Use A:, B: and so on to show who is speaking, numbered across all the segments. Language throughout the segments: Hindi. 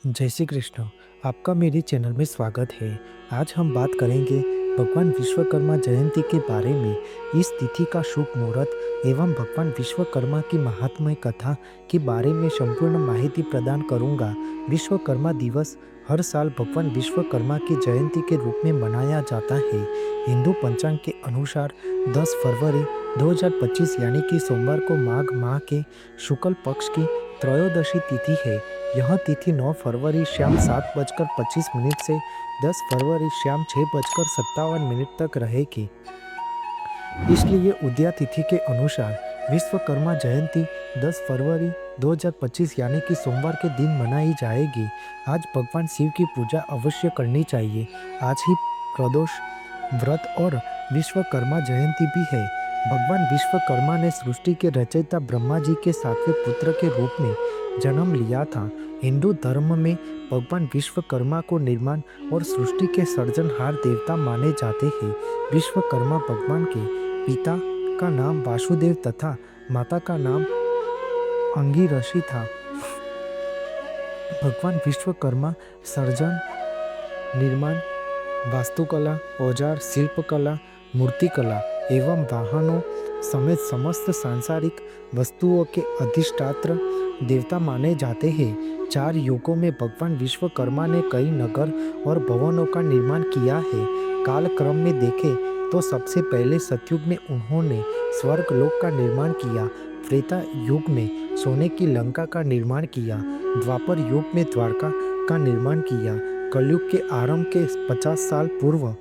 A: जय श्री कृष्ण। आपका मेरे चैनल में स्वागत है। आज हम बात करेंगे भगवान विश्वकर्मा जयंती के बारे में। इस तिथि का शुभ मुहूर्त एवं भगवान विश्वकर्मा की महात्म्य कथा के बारे में संपूर्ण माहिती प्रदान करूंगा। विश्वकर्मा दिवस हर साल भगवान विश्वकर्मा की जयंती के रूप में मनाया जाता है। हिंदू पंचांग के अनुसार 10 फरवरी 2025 यानी कि सोमवार को माघ माह के शुक्ल पक्ष की त्रयोदशी तिथि है। यह तिथि 9 फरवरी शाम 7:25 से 10 फरवरी शाम 6:57 तक रहेगी। इसलिए उदया तिथि के अनुसार विश्वकर्मा जयंती 10 फरवरी 2025 यानी कि सोमवार के दिन मनाई जाएगी। आज भगवान शिव की पूजा अवश्य करनी चाहिए। आज ही प्रदोष व्रत और विश्वकर्मा जयंती भी है। भगवान विश्वकर्मा ने सृष्टि के रचयिता ब्रह्मा जी के 7वें पुत्र के रूप में जन्म लिया था। हिंदू धर्म में भगवान विश्वकर्मा को निर्माण और सृष्टि के सर्जनहार देवता माने जाते हैं। विश्वकर्मा भगवान के पिता का नाम वासुदेव तथा माता का नाम अंगिरसी था। भगवान विश्वकर्मा सर्जन, निर्माण, वास्तुकला, औजार, शिल्पकला, मूर्तिकला एवं वाहनों समेत समस्त सांसारिक वस्तुओं के अधिष्ठात्र देवता माने जाते हैं। 4 युगों में भगवान विश्वकर्मा ने कई नगर और भवनों का निर्माण किया है। कालक्रम में देखें तो सबसे पहले सतयुग में उन्होंने स्वर्गलोक का निर्माण किया। त्रेता युग में सोने की लंका का निर्माण किया। द्वापर युग में द्वारका का निर्माण किया। कलयुग के आरंभ के 50 साल पूर्व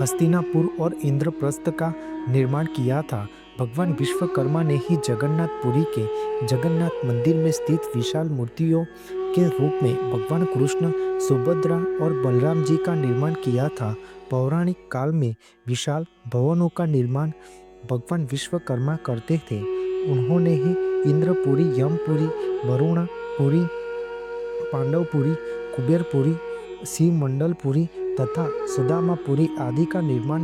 A: हस्तिनापुर और इंद्रप्रस्थ का निर्माण किया था। भगवान विश्वकर्मा ने ही जगन्नाथपुरी के जगन्नाथ मंदिर में स्थित विशाल मूर्तियों के रूप में भगवान कृष्ण, सुभद्रा और बलराम जी का निर्माण किया था। पौराणिक काल में विशाल भवनों का निर्माण भगवान विश्वकर्मा करते थे। उन्होंने ही इंद्रपुरी, यमपुरी, वरुणापुरी, पांडवपुरी, कुबेरपुरी, शिवमंडलपुरी तथा सुदामापुरी आदि का निर्माण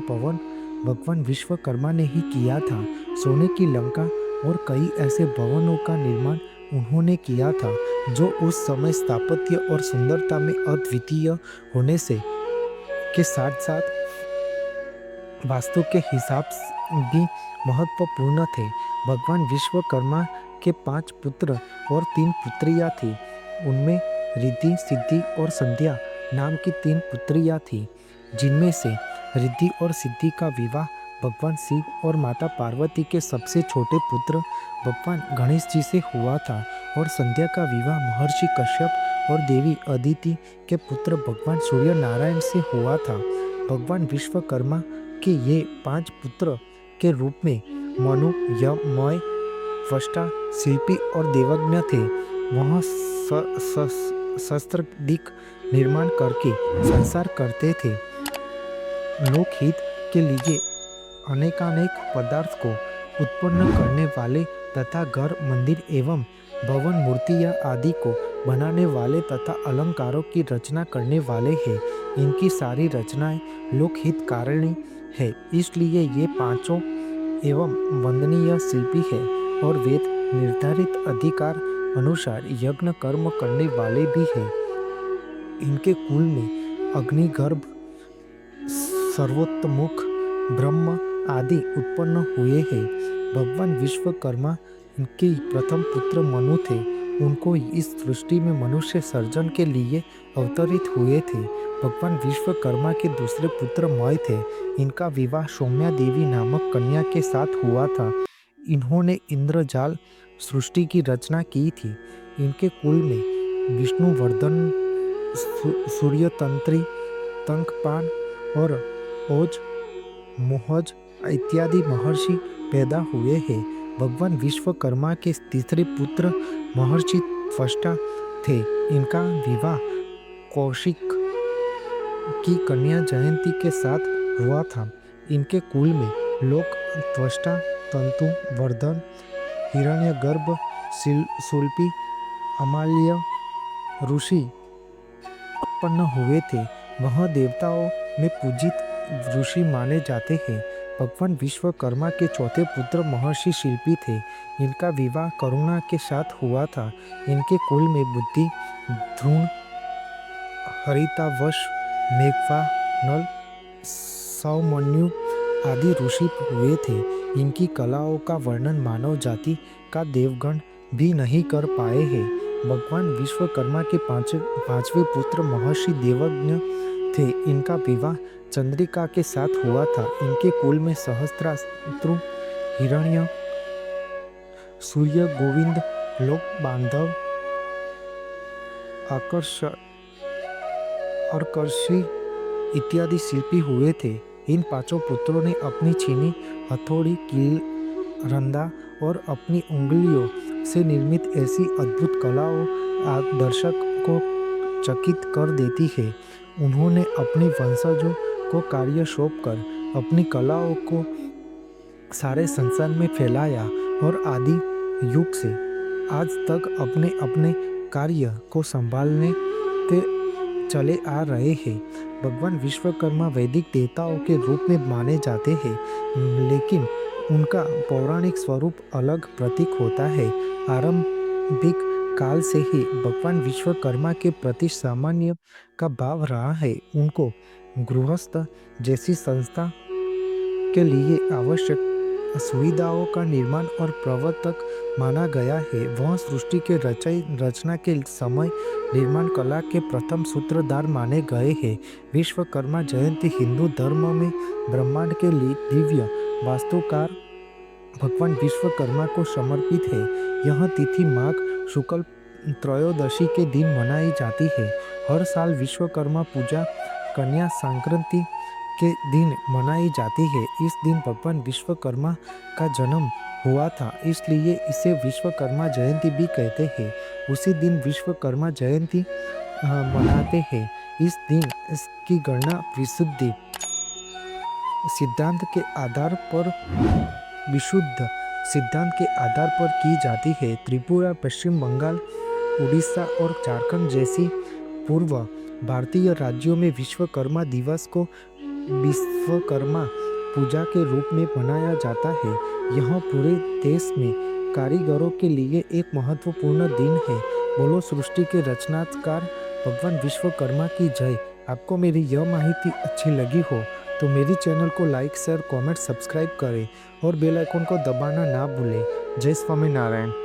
A: भगवान विश्वकर्मा ने ही किया था। सोने की लंका और कई ऐसे भवनों का निर्माण उन्होंने किया था जो उस समय स्थापत्य और सुंदरता में अद्वितीय होने से के साथ साथ वास्तु के हिसाब भी महत्वपूर्ण थे। भगवान विश्वकर्मा के 5 पुत्र और 3 पुत्रियां थी। उनमें रिद्धि, सिद्धि और संध्या नाम की 3 पुत्रियां थी, जिनमें से रिद्धि और सिद्धि का विवाह भगवान शिव और माता पार्वती के सबसे छोटे पुत्र भगवान गणेश जी से हुआ था और संध्या का विवाह महर्षि कश्यप और देवी अदिति के पुत्र भगवान सूर्य नारायण से हुआ था। भगवान विश्वकर्मा के ये 5 पुत्र के रूप में मनु, यम, मय, त्वष्टा, शिल्पी और देवज्ञ थे। वह शस्त्रादिक निर्माण करके संसार करते थे। लोकहित के लिए अनेकानेक पदार्थ को उत्पन्न करने वाले तथा घर, मंदिर एवं भवन, मूर्तियां आदि को बनाने वाले तथा अलंकारों की रचना करने वाले हैं। इनकी सारी रचनाएं लोकहित कारणी है, इसलिए ये 5 एवं वंदनीय शिल्पी है और वेद निर्धारित अधिकार अनुसार यज्ञ कर्म करने वाले भी हैं। इनके कुल में अग्निगर्भ, सर्वोत्तमुख, ब्रह्म आदि उत्पन्न हुए हैं। भगवान विश्वकर्मा के प्रथम पुत्र मनु थे। उनको इस सृष्टि में मनुष्य सर्जन के लिए अवतरित हुए थे। भगवान विश्वकर्मा के दूसरे पुत्र मय थे। इनका विवाह सौम्या देवी नामक कन्या के साथ हुआ था। इन्होंने इंद्रजाल सृष्टि की रचना की थी। इनके कुल में विष्णुवर्धन, सूर्यतंत्री, तंकपान और ओज, मोहज इत्यादि महर्षि पैदा हुए हैं। भगवान विश्वकर्मा के तीसरे पुत्र महर्षि त्वष्टा थे। इनका विवाह कौशिक की कन्या जयंती के साथ हुआ था। इनके कुल में लोक, त्वष्टा, तंतु, वर्धन, हिरण्यगर्भ, शूल्पी, अमाल्य ऋषि उत्पन्न हुए थे। वह देवताओं में पूजित ऋषि माने जाते हैं। भगवान विश्वकर्मा के चौथे पुत्र महर्षि शिल्पी थे। इनका विवाह करुणा के साथ हुआ था। इनके कुल में बुद्धि, ध्रुण, हरितावश, मेघवा, नल, सौमन्यु आदि ऋषि हुए थे। इनकी कलाओं का वर्णन मानव जाति का देवगण भी नहीं कर पाए हैं। भगवान विश्वकर्मा के पांचवें पुत्र महर्षि देवज्ञ थे। इनका विवाह चंद्रिका के साथ हुआ था। इनके कुल में सहस्त्रात्रु, हिरण्य, सूर्य, गोविंद, लोक बांधव, अर्कर्षि इत्यादि शिल्पी हुए थे। इन पांचों पुत्रों ने अपनी छीनी, हथौड़ी, कील, रंदा और अपनी उंगलियों से निर्मित ऐसी अद्भुत कलाओं दर्शक को चकित कर देती है। उन्होंने अपने वंशजों को कार्य सौंपकर अपनी कलाओं को सारे संसार में फैलाया और आदि युग से आज तक अपने अपने कार्य को संभालने चले आ रहे हैं। भगवान विश्वकर्मा वैदिक देवताओं के रूप में माने जाते हैं, लेकिन उनका पौराणिक स्वरूप अलग प्रतीक होता है। आरंभिक काल से ही भगवान विश्वकर्मा के प्रति सामान्य का भाव रहा है। उनको गृहस्थ जैसी संस्था के लिए आवश्यक सुविधाओं का निर्माण और प्रवर्तक माना गया है। वह सृष्टि के रचना के समय निर्माण कला के प्रथम सूत्रधार माने गए हैं। विश्वकर्मा जयंती हिंदू धर्म में ब्रह्मांड के दिव्य वास्तुकार भगवान विश्वकर्मा को समर्पित है। यह तिथि माघ शुक्ल त्रयोदशी के दिन मनाई जाती है। हर साल विश्वकर्मा पूजा कन्या संक्रांति के दिन मनाई जाती है। इस दिन भगवान विश्वकर्मा का जन्म हुआ था, इसलिए इसे विश्वकर्मा जयंती भी कहते हैं। उसी दिन विश्वकर्मा जयंती मनाते हैं। इस दिन इसकी गणना विशुद्ध सिद्धांत के आधार पर की जाती है। त्रिपुरा, पश्चिम बंगाल, उड़ीसा और झारखंड जैसी पूर्व भारतीय राज्यों में विश्वकर्मा दिवस को विश्वकर्मा पूजा के रूप में मनाया जाता है। यह पूरे देश में कारीगरों के लिए एक महत्वपूर्ण दिन है। बोलो सृष्टि के रचनाकार भगवान विश्वकर्मा की जय। आपको मेरी यह माहिती अच्छी लगी हो तो मेरी चैनल को लाइक, शेयर, कमेंट, सब्सक्राइब करें और बेल आइकन को दबाना ना भूलें। जय स्वामीनारायण।